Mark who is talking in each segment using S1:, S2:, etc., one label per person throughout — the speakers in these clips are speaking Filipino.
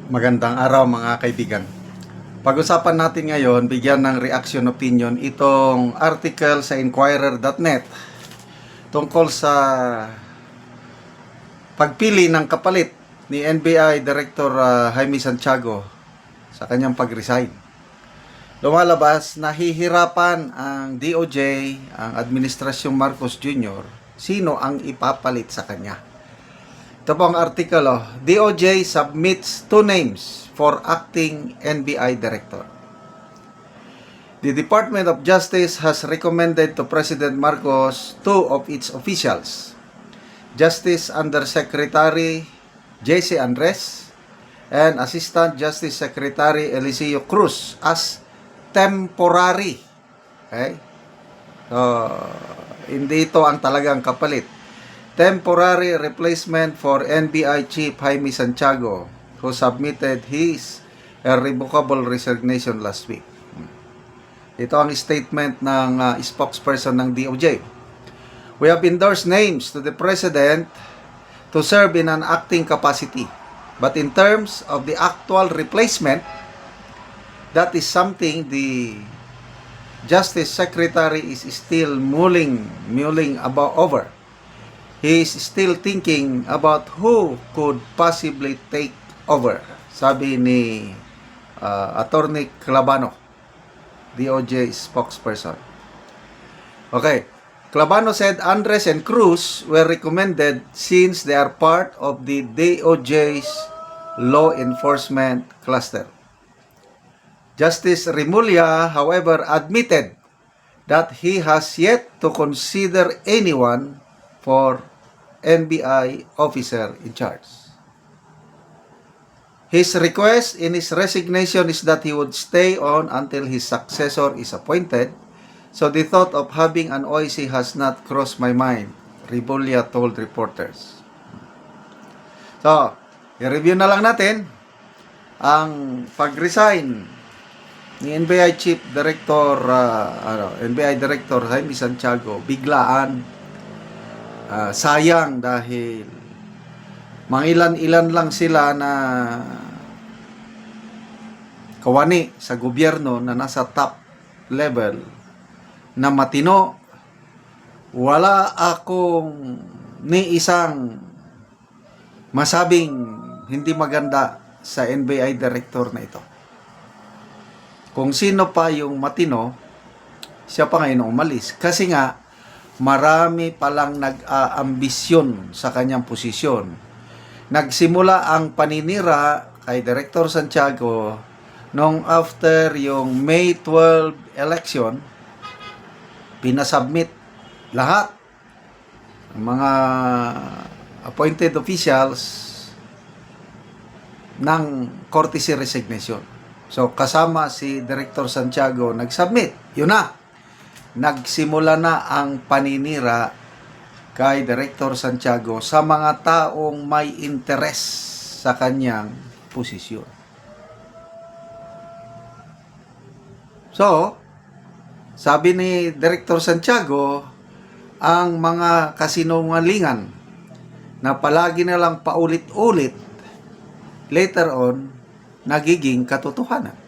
S1: Magandang araw mga kaibigan. Pag-usapan natin ngayon, bigyan ng reaction opinion itong article sa Inquirer.net tungkol sa pagpili ng kapalit ni NBI Director Jaime Santiago sa kanyang pag-resign. Lumalabas, nahihirapan ang DOJ, ang Administrasyong Marcos Jr., sino ang ipapalit sa kanya. Ito po ang article, DOJ submits 2 names for acting NBI director. The Department of Justice has recommended to President Marcos 2 of its officials, Justice Undersecretary J.C. Andres and Assistant Justice Secretary Eliseo Cruz as temporary. Okay? So, hindi ito ang talagang kapalit. Temporary replacement for NBI Chief Jaime Santiago, who submitted his irrevocable resignation last week. Ito ang statement ng spokesperson ng DOJ. We have endorsed names to the President to serve in an acting capacity. But in terms of the actual replacement, that is something the Justice Secretary is still mulling over. He is still thinking about who could possibly take over, sabi ni Attorney Clabano, DOJ spokesperson. Okay, Clabano said Andres and Cruz were recommended since they are part of the DOJ's law enforcement cluster. Justice Remulla, however, admitted that he has yet to consider anyone for NBI officer in charge. His request in his resignation is that he would stay on until his successor is appointed, so the thought of having an OIC has not crossed my mind, Remulla told reporters. So, i-review na lang natin ang pag-resign ni NBI Chief Director NBI Director Jaime Santiago. Biglaan, sayang dahil mangilan-ilan lang sila na kawani sa gobyerno na nasa top level na matino. Wala akong ni isang masabing hindi maganda sa NBI Director na ito. Kung sino pa yung matino, siya pa ngayon umalis. Kasi nga, marami palang nag-aambisyon sa kanyang posisyon. Nagsimula ang paninira kay Director Santiago nung after yung May 12 election, pinasubmit lahat ng mga appointed officials ng courtesy resignation. So, kasama si Director Santiago nag-submit. Yun na. Nagsimula na ang paninira kay Director Santiago sa mga taong may interes sa kanyang posisyon. So, sabi ni Director Santiago, ang mga kasinungalingan na palagi na lang paulit-ulit, later on, nagiging katotohanan.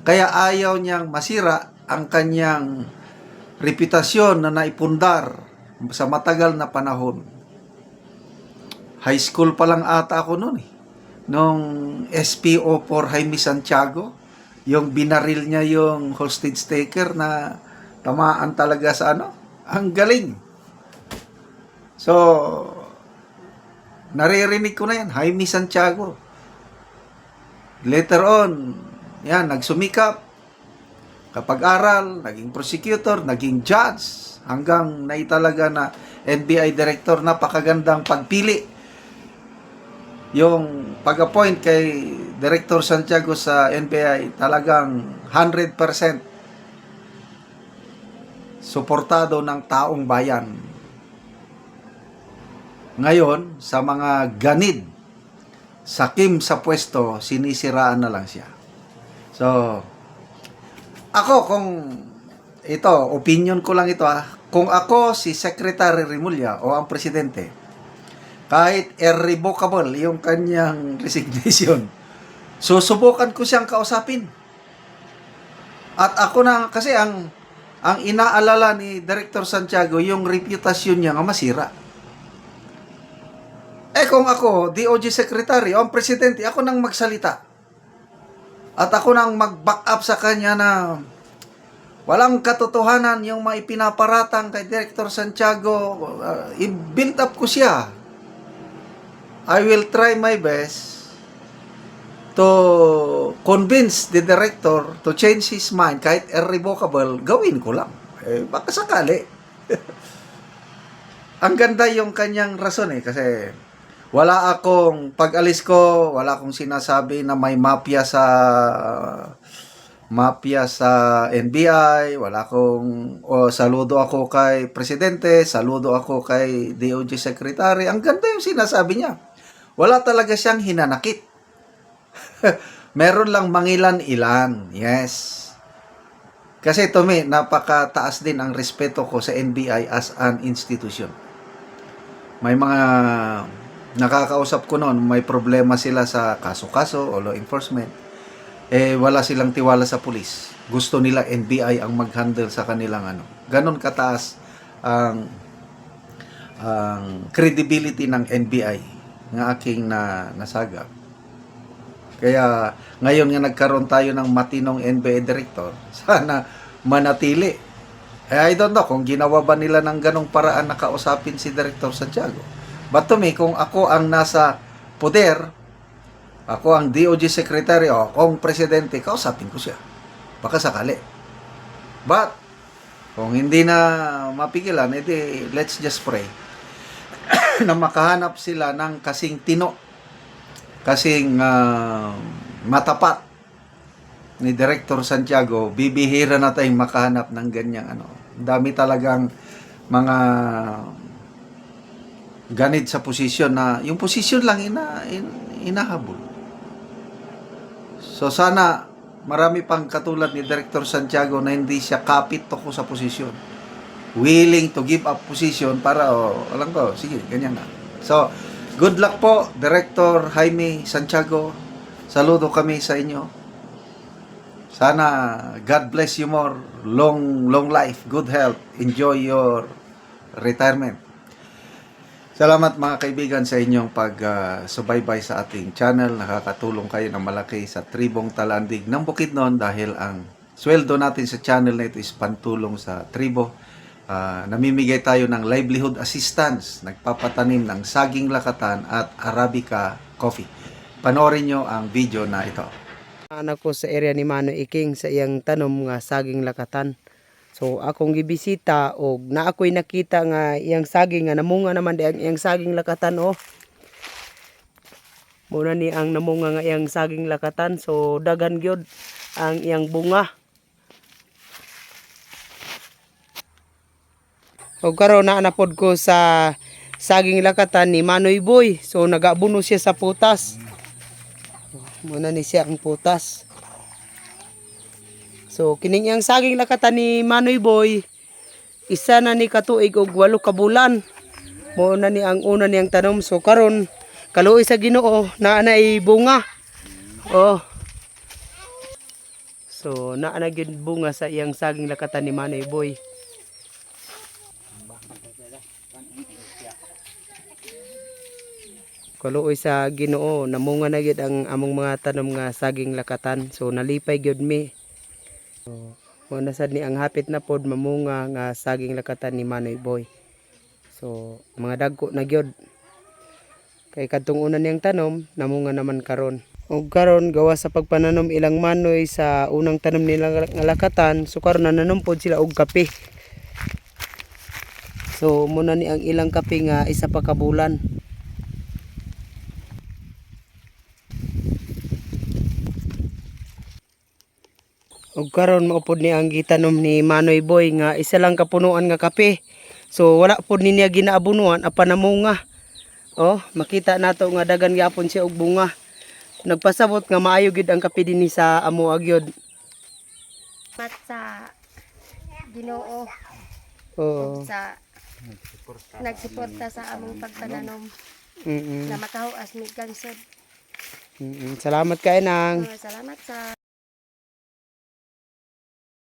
S1: Kaya ayaw niyang masira ang kanyang reputasyon na naipundar sa matagal na panahon. High school pa lang ata ako noon nung SPO for Jaime Santiago, yung binaril niya yung hostage taker na tamaan talaga sa ang galing. So, naririnig ko na yan, Jaime Santiago. Later on, yan, nagsumikap, kapag-aral, naging prosecutor, naging judge, hanggang naitalaga na NBI Director. Napakagandang pagpili. Yung pag-appoint kay Director Santiago sa NBI, talagang 100% suportado ng taong bayan. Ngayon, sa mga ganid, sakim sa pwesto, sinisiraan na lang siya. So, ako kung ito, opinion ko lang ito kung ako si Secretary Remulla o ang Presidente, kahit irrevocable yung kanyang resignation, Susubukan ko siyang kausapin. At ako na, kasi ang inaalala ni Director Santiago, yung reputasyon niya nga masira. Kung ako, DOJ Secretary, o ang Presidente, ako nang magsalita. At ako nang mag-back up sa kanya na walang katotohanan yung mga ipinaparatang kay Director Santiago. I-build up ko siya. I will try my best to convince the director to change his mind kahit irrevocable, gawin ko lang. Baka sakali. Ang ganda yung kanyang rason kasi wala akong, pag-alis ko, wala akong sinasabi na may mafia sa NBI, wala akong, saludo ako kay Presidente, saludo ako kay DOJ Secretary. Ang ganda yung sinasabi niya. Wala talaga siyang hinanakit. Meron lang mangilan-ilan. Yes. Kasi to me, napakataas din ang respeto ko sa NBI as an institution. May mga nakakausap ko noon, may problema sila sa kaso-kaso o law enforcement. Wala silang tiwala sa pulis. Gusto nila NBI ang mag-handle sa kanilang Ganon kataas ang credibility ng NBI nga aking nasagap. Kaya ngayon nga nagkaroon tayo ng matinong NBI director, sana manatili. I don't know kung ginawa ba nila ng ganong paraan na kausapin si Director Santiago. But to me, kung ako ang nasa poder, ako ang DOJ Secretary o kung Presidente, kausapin ko siya. Baka sakali. But, kung hindi na mapigilan, edi let's just pray na makahanap sila ng kasing tino, kasing matapat ni Director Santiago. Bibihira na tayong makahanap ng ganyang Dami talagang mga ganid sa posisyon na yung posisyon lang inahabol. So sana marami pang katulad ni Director Santiago na hindi siya kapit toko sa posisyon. Willing to give up position para alam ko, sige, ganyan na. So, good luck po, Director Jaime Santiago. Saludo kami sa inyo. Sana God bless you more. Long life, good health. Enjoy your retirement. Salamat mga kaibigan sa inyong pag-subaybay sa ating channel. Nakakatulong kayo ng malaki sa tribong Talandig ng Bukidnon dahil ang sweldo natin sa channel na ito is pantulong sa tribo. Namimigay tayo ng livelihood assistance, nagpapatanim ng saging lakatan at Arabica coffee. Panoorin nyo ang video na ito.
S2: Anak ko sa area ni Manoy Iking sa iyang tanom nga saging lakatan. So akong gibisita og na ako'y nakita nga iyang saging nga namunga naman di ang iyang saging lakatan Muna ni ang namunga nga iyang saging lakatan, so daghan gyud ang iyang bunga. O karon na napod ko sa saging lakatan ni Manoy Boy. So nagabuno siya sa putas. Muna ni siya ang putas. So kining iyang saging lakatan ni Manoy Boy, isa na ni katuig og 8 ka bulan. Muna ni ang una niyang tanom. So karon kaluoy sa Ginoo naa nay bunga. So naa na gyud bunga sa iyang saging lakatan ni Manoy Boy. Kaluoy sa Ginoo namunga na gyud ang among mga tanom nga saging lakatan. So nalipay gyud mi. So muna sad ni ang hapit na pod mamunga nga saging lakatan ni Manoy Boy. So mga dagko na gyud. Kay kadtong una niyang tanom namunga naman karon. Ug karon gawa sa pagpananom ilang manoy sa unang tanom nila nga lakatan, so karon nananom pod sila og kape. So muna ni ang ilang kape nga isa pa ka bulan. Ug karon maupod ni ang gitanom ni Manoy Boy nga isa lang kapunuan nga kape. So wala pod ni niya ginaabunuan apan namunga. Makita nato nga dagan gyapon siya og bunga. Nagpasabot nga maayo gid ang kape dinhi sa amo agyod.
S3: Pat sa Ginoo. Sa nagsuporta sa among pagpananom. Na makahuas mi gansod.
S2: Salamat kay nang.
S3: Salamat sa